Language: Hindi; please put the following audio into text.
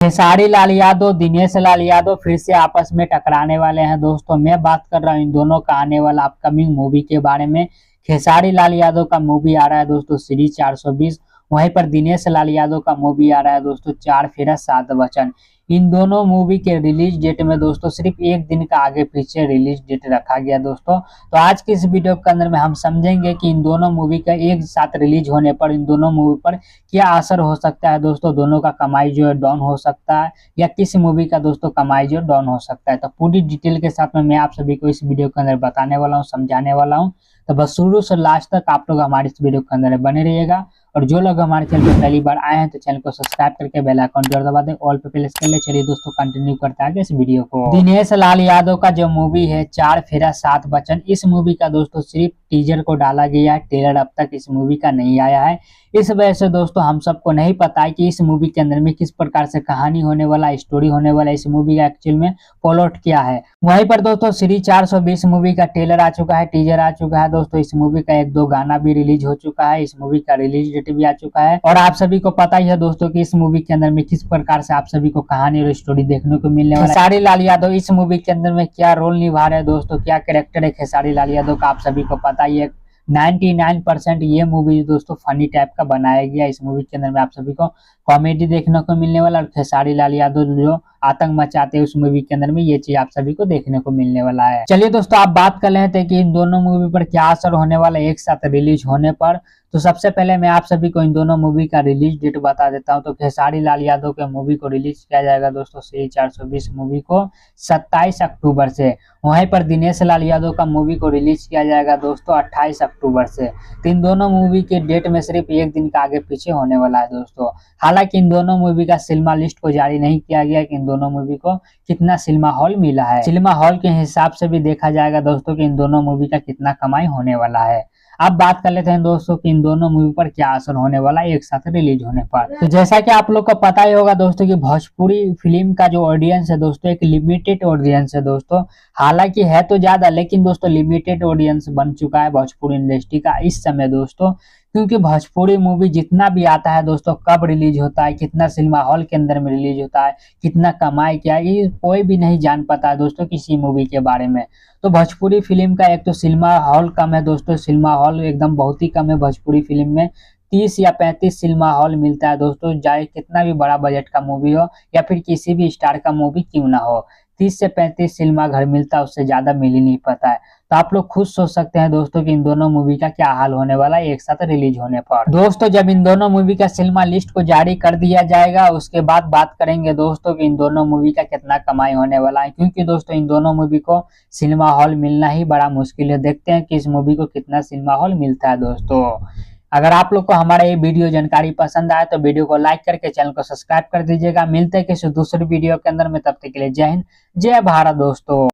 खेसारी लाल यादव दिनेश लाल यादव फिर से आपस में टकराने वाले हैं दोस्तों। मैं बात कर रहा हूं इन दोनों का आने वाला अपकमिंग मूवी के बारे में। खेसारी लाल यादव का मूवी आ रहा है दोस्तों श्री 420। वहीं पर दिनेश लाल यादव का मूवी आ रहा है दोस्तों चार फेरा सात वचन। इन दोनों मूवी के रिलीज डेट में दोस्तों सिर्फ एक दिन का आगे पीछे रिलीज डेट रखा गया दोस्तों। तो आज की इस वीडियो के अंदर में हम समझेंगे कि इन दोनों मूवी का एक साथ रिलीज होने पर इन दोनों मूवी पर क्या असर हो सकता है दोस्तों। दोनों का कमाई जो है डाउन हो सकता है या किस मूवी का दोस्तों कमाई जो डाउन हो सकता है। तो पूरी डिटेल के साथ में मैं आप सभी को इस वीडियो के अंदर बताने वाला हूँ, समझाने वाला हूँ। तो बस शुरू से लास्ट तक आप लोग हमारे इस वीडियो के अंदर बने रहिएगा। और जो लोग हमारे चैनल पर पहली बार आए हैं तो चैनल को सब्सक्राइब करके बेल आइकन जरूर दबा दें, ऑल पे प्रेस कर ले। चलिए दोस्तों कंटिन्यू करते हैं इस वीडियो को। दिनेश लाल यादव का जो मूवी है चार फेरा सात वचन, इस मूवी का दोस्तों सिर्फ टीजर को डाला गया है, ट्रेलर अब तक इस मूवी का नहीं आया है। इस वजह से दोस्तों हम सबको नहीं पता है कि इस मूवी के अंदर में किस प्रकार से कहानी होने वाला, स्टोरी होने वाला, इस मूवी का एक्चुअल में प्लॉट क्या है। वहीं पर दोस्तों श्री 420 मूवी का ट्रेलर आ चुका है, टीजर आ चुका है दोस्तों। इस मूवी का एक दो गाना भी रिलीज हो चुका है, इस मूवी का रिलीज डेट भी आ चुका है। और आप सभी को पता ही है दोस्तों कि इस मूवी के अंदर में किस प्रकार से आप सभी को कहानी और स्टोरी देखने को मिलने वाला है। खेसारी लाल यादव इस मूवी के अंदर में क्या रोल निभा रहे हैं दोस्तों, क्या कैरेक्टर है खेसारी लाल यादव का, आप सभी को पता ही है। 99% ये मूवी दोस्तों फनी टाइप का बनाया गया। इस मूवी के अंदर में आप सभी को कॉमेडी देखने को मिलने वाला और खेसारी लाल यादव जो आतंक मचाते हैं उस मूवी के अंदर में ये चीज आप सभी को देखने को मिलने वाला है। चलिए दोस्तों आप बात कर लेते हैं कि इन दोनों मूवी पर क्या असर होने वाला है एक साथ रिलीज होने पर। तो सबसे पहले मैं आप सभी को इन दोनों मूवी का रिलीज डेट बता देता हूं। तो खेसारी लाल यादव के मूवी को रिलीज किया जाएगा दोस्तों श्री 420 मूवी को 27 अक्टूबर से। वहीं पर दिनेश लाल यादव का मूवी को रिलीज किया जाएगा दोस्तों 28 अक्टूबर से। तो इन दोनों मूवी के डेट में सिर्फ एक दिन का आगे पीछे होने वाला है दोस्तों। हालांकि इन दोनों मूवी का सिनेमा लिस्ट को जारी नहीं किया गया कि इन दोनों मूवी को कितना सिनेमा हॉल मिला है। सिनेमा हॉल के हिसाब से भी देखा जाएगा दोस्तों कि इन दोनों मूवी का कितना कमाई होने वाला है। अब बात कर लेते हैं दोस्तों कि इन दोनों मूवी पर क्या असर होने वाला है एक साथ रिलीज होने पर। तो जैसा कि आप लोग को पता ही होगा दोस्तों कि भोजपुरी फिल्म का जो ऑडियंस है दोस्तों एक लिमिटेड ऑडियंस है दोस्तों। हालांकि है तो ज्यादा लेकिन दोस्तों लिमिटेड ऑडियंस बन चुका है भोजपुरी इंडस्ट्री का इस समय दोस्तों। क्योंकि भोजपुरी मूवी जितना भी आता है दोस्तों कब रिलीज होता है, कितना सिनेमा हॉल के अंदर में रिलीज होता है, कितना कमाई क्या है, ये कोई भी नहीं जान पाता है दोस्तों किसी मूवी के बारे में। तो भोजपुरी फिल्म का एक तो सिनेमा हॉल कम है दोस्तों, सिनेमा हॉल एकदम बहुत ही कम है भोजपुरी फिल्म में। 30 या 35 सिनेमा हॉल मिलता है दोस्तों, चाहे कितना भी बड़ा बजट का मूवी हो या फिर किसी भी स्टार का मूवी क्यों ना हो। 30 से 35 सिनेमा घर मिलता है, उससे ज्यादा मिल ही नहीं पाता है। तो आप लोग खुद सोच सकते हैं दोस्तों कि इन दोनों मूवी का क्या हाल होने वाला है एक साथ रिलीज होने पर। दोस्तों जब इन दोनों मूवी का सिनेमा लिस्ट को जारी कर दिया जाएगा उसके बाद बात करेंगे दोस्तों कि इन दोनों मूवी का कितना कमाई होने वाला है। क्योंकि दोस्तों इन दोनों मूवी को सिनेमा हॉल मिलना ही बड़ा मुश्किल है। देखते हैं कि इस मूवी को कितना सिनेमा हॉल मिलता है दोस्तों। अगर आप लोग को हमारा ये वीडियो जानकारी पसंद आए तो वीडियो को लाइक करके चैनल को सब्सक्राइब कर दीजिएगा। मिलते हैं किसी दूसरी वीडियो के अंदर में, तब तक के लिए जय हिंद जय भारत दोस्तों।